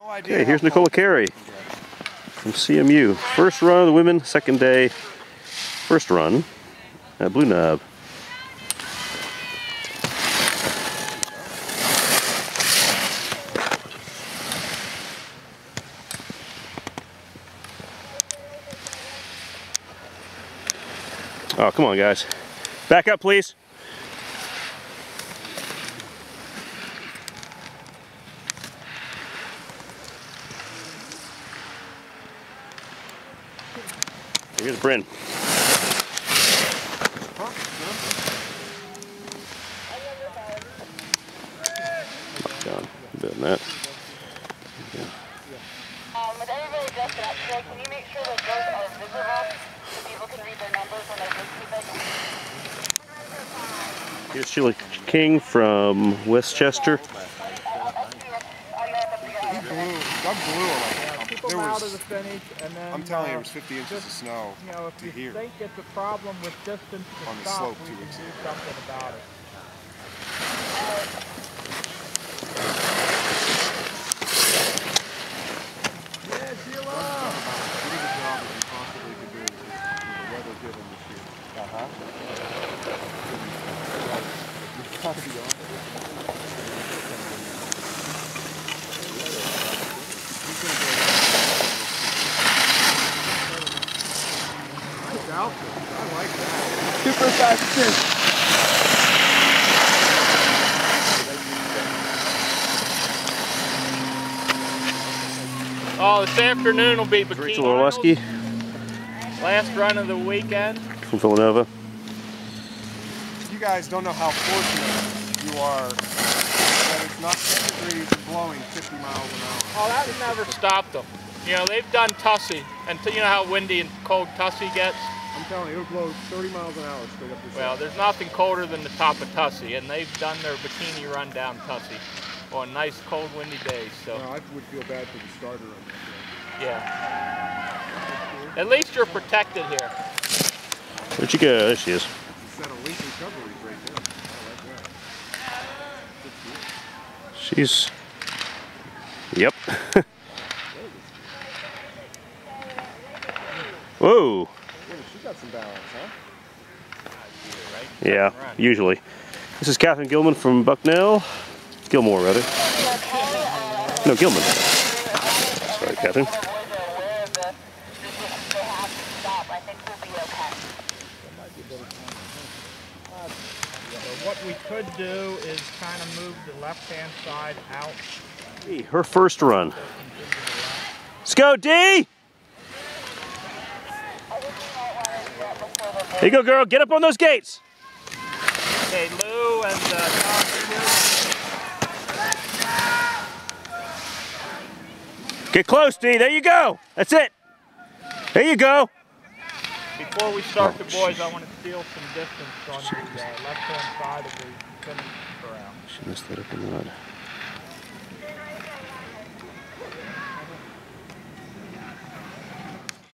Okay, here's Nicola Carey from CMU. First run of the women, second day, first run at Blue Knob. Oh, come on, guys. Back up, please. Here's Bryn. John, doing that. With everybody dressed up today, can you make sure that those are visible so people can read their numbers when they receive it? Here's Sheila King from Westchester. Out of the finish, and then I'm telling you, it was 50 inches of snow. You know, if you think it's a problem with distance to on the stop, slope we 2 can weeks do ago. something about it. Yeah, Sheila! What is a job that you possibly could do with the weather given this year? You've got to be honest. I like that. Super fast pitch. Oh, this afternoon will be Bikini Rachel Orleski last run of the weekend. from Villanova. You guys don't know how fortunate you are that it's not 10 degrees and blowing 50 miles an hour. Oh, that never stopped them. You know, they've done Tussey, and you know how windy and cold Tussey gets? I'm telling you, it'll blow 30 miles an hour straight up this Well, there's nothing colder than the top of Tussey, and they've done their bikini run down Tussey on nice, cold, windy days. So, I would feel bad for the starter on this one. yeah. At least you're protected here. Where'd she go? There she is. It's that elite recovery right there. I like that. She's... Yep. Whoa. Yeah, she got some balance, huh? Yeah, usually. This is Catherine Gilman from Bucknell. Gilmore, rather. No, Gilman. Sorry, Catherine. What we could do is kind of move the left-hand side out. Hey, her first run. Let's go, D! There you go, girl. Get up on those gates. Okay, Lou and Tom here. Get close, D. There you go. That's it. There you go. Before we start the boys, I want to steal some distance on the left-hand side of the finish corral. She messed that up a lot.